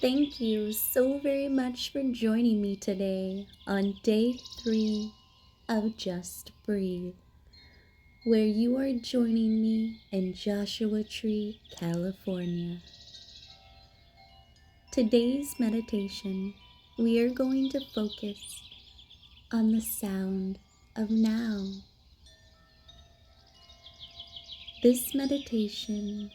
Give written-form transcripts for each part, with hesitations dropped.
Thank you so very much for joining me today on day 3 of Just Breathe, where you are joining me in Joshua Tree, California. Today's meditation, we are going to focus on the sound of now. This meditation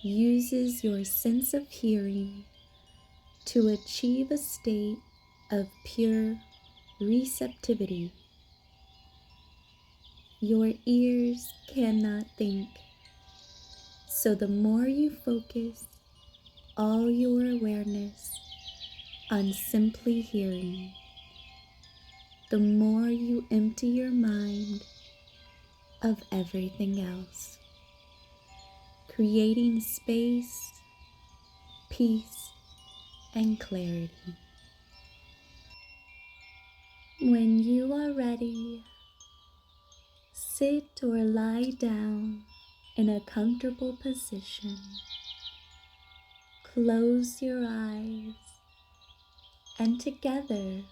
uses your sense of hearing to achieve a state of pure receptivity. Your ears cannot think, so the more you focus all your awareness on simply hearing, the more you empty your mind of everything else, creating space, peace, and clarity. When you are ready, sit or lie down in a comfortable position. Close your eyes, and together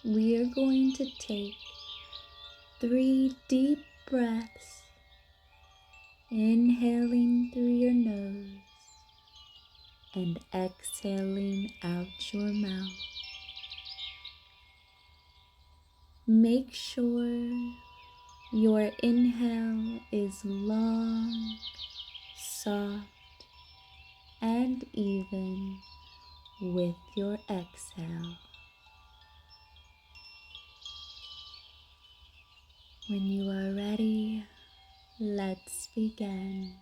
we are going to take 3 deep breaths, inhaling through your nose and exhaling out your mouth. Make sure your inhale is long, soft, and even with your exhale. When you are ready, let's begin.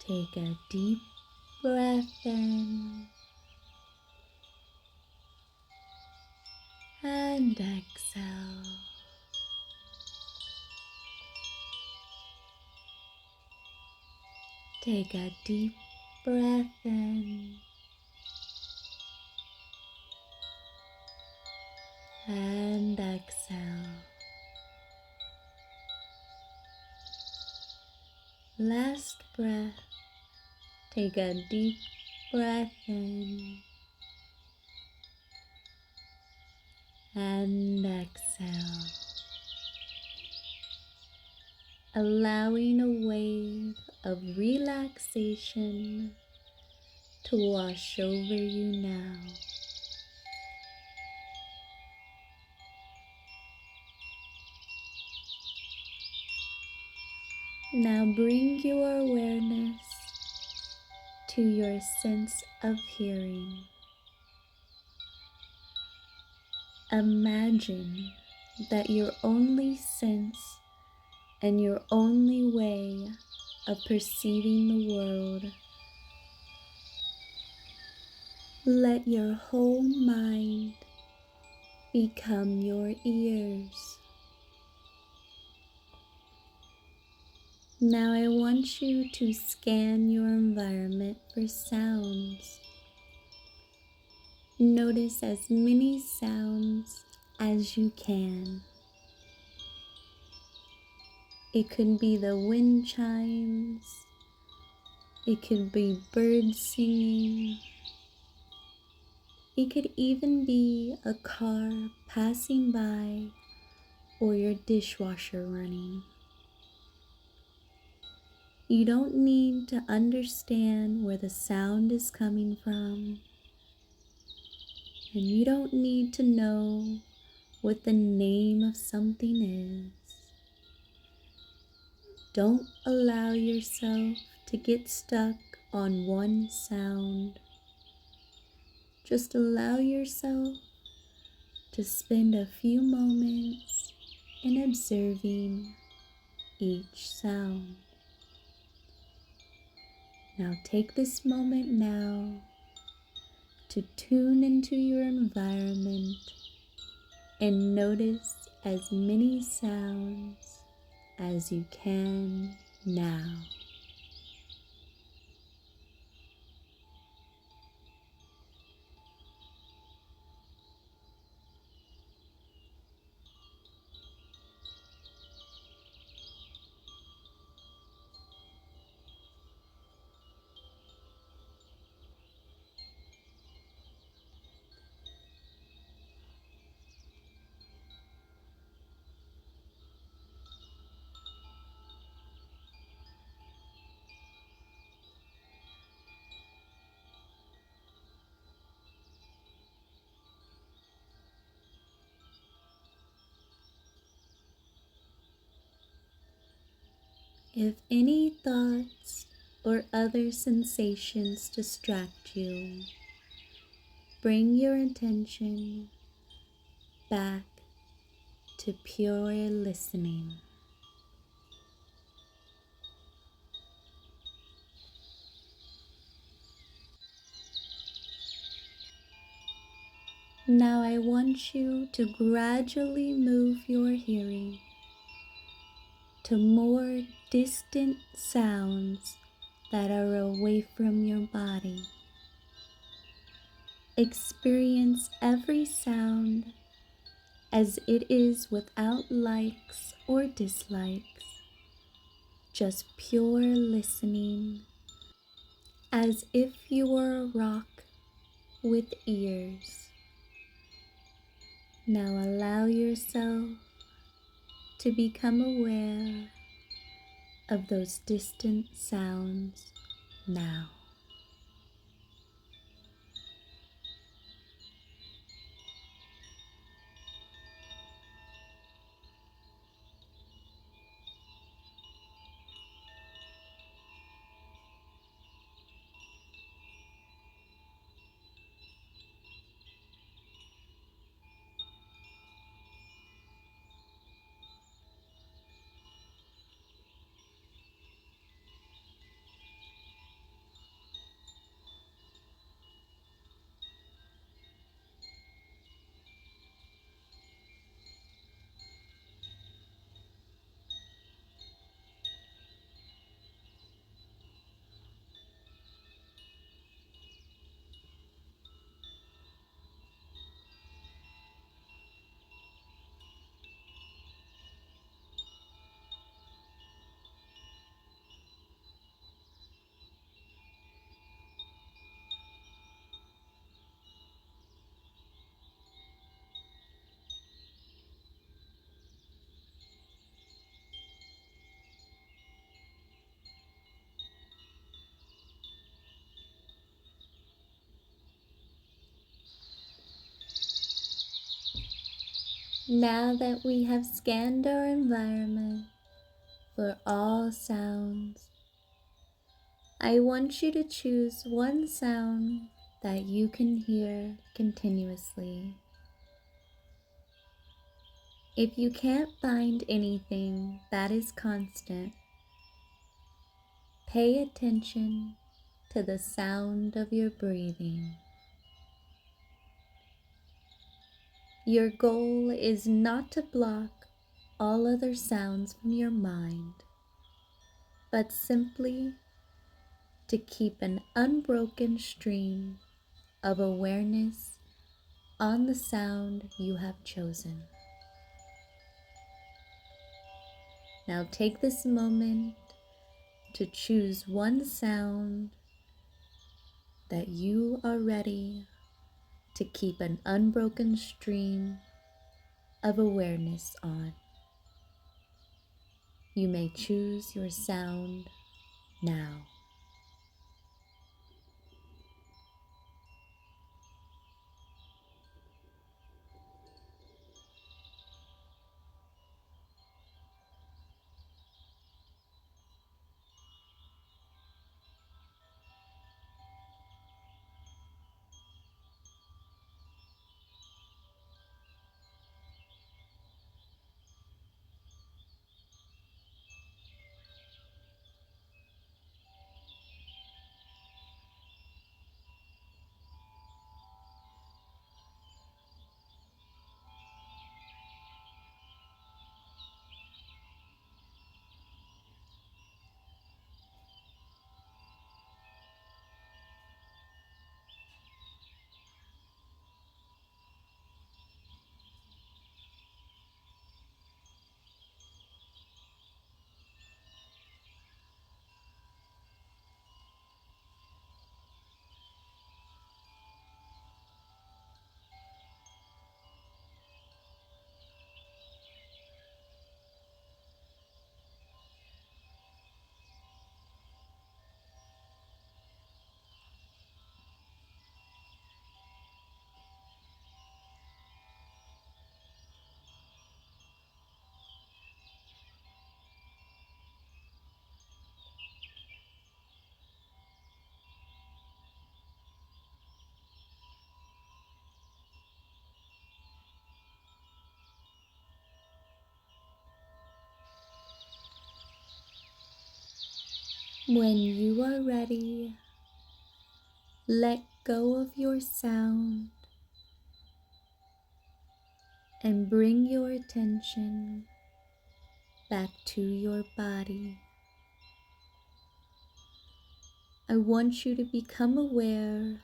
Take a deep breath in and exhale. Take a deep breath in and exhale. Last breath. Take a deep breath in and exhale. Allowing a wave of relaxation to wash over you now. Now bring your awareness to your sense of hearing. Imagine that your only sense and your only way of perceiving the world. Let your whole mind become your ears. Now I want you to scan your environment for sounds. Notice as many sounds as you can. It could be the wind chimes. It could be birds singing. It could even be a car passing by or your dishwasher running. You don't need to understand where the sound is coming from, and you don't need to know what the name of something is. Don't allow yourself to get stuck on one sound. Just allow yourself to spend a few moments in observing each sound. Now take this moment now to tune into your environment and notice as many sounds as you can now. If any thoughts or other sensations distract you, bring your attention back to pure listening. Now I want you to gradually move your hearing to more distant sounds that are away from your body. Experience every sound as it is without likes or dislikes, just pure listening, as if you were a rock with ears. Now allow yourself to become aware of those distant sounds now. Now that we have scanned our environment for all sounds, I want you to choose one sound that you can hear continuously. If you can't find anything that is constant, pay attention to the sound of your breathing. Your goal is not to block all other sounds from your mind, but simply to keep an unbroken stream of awareness on the sound you have chosen. Now take this moment to choose one sound that you are ready to keep an unbroken stream of awareness on. You may choose your sound now. When you are ready, let go of your sound and bring your attention back to your body. I want you to become aware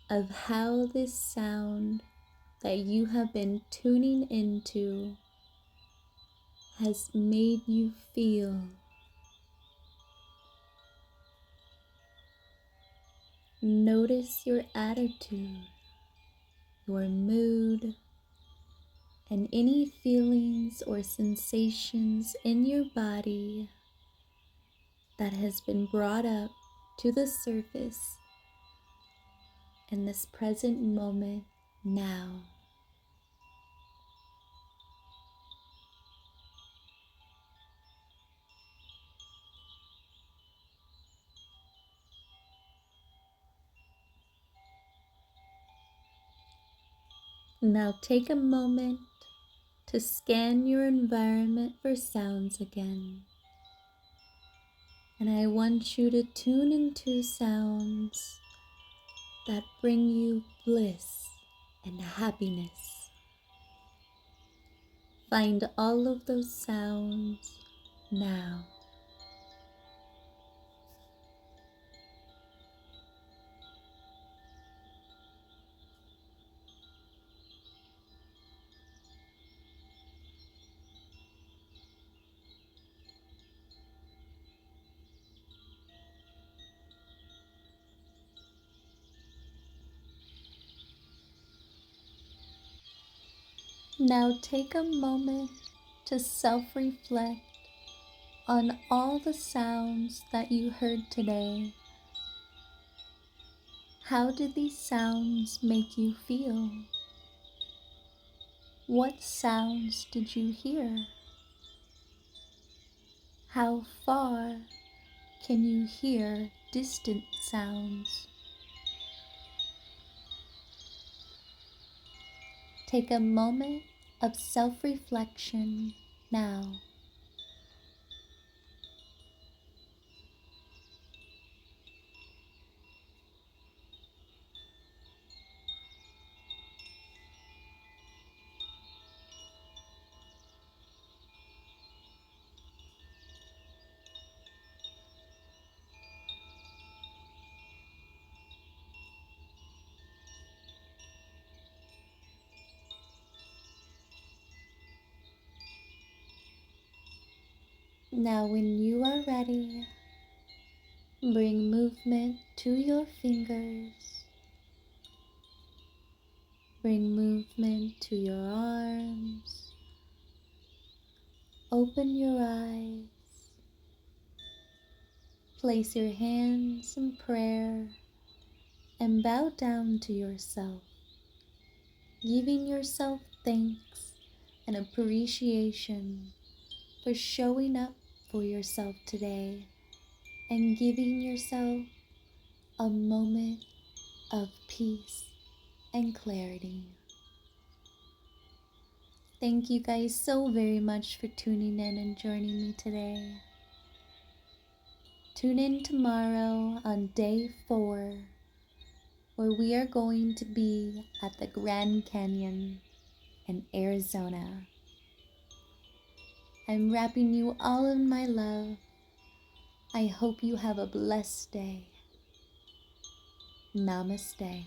of how this sound that you have been tuning into has made you feel. Notice your attitude, your mood, and any feelings or sensations in your body that has been brought up to the surface in this present moment now. Now take a moment to scan your environment for sounds again. And I want you to tune into sounds that bring you bliss and happiness. Find all of those sounds now. Now take a moment to self-reflect on all the sounds that you heard today. How did these sounds make you feel? What sounds did you hear? How far can you hear distant sounds? Take a moment of self-reflection now. Now when you are ready, bring movement to your fingers. Bring movement to your arms. Open your eyes. Place your hands in prayer and bow down to yourself, giving yourself thanks and appreciation for showing up for yourself today and giving yourself a moment of peace and clarity. Thank you guys so very much for tuning in and joining me today. Tune in tomorrow on day 4, where we are going to be at the Grand Canyon in Arizona. I'm wrapping you all in my love. I hope you have a blessed day. Namaste.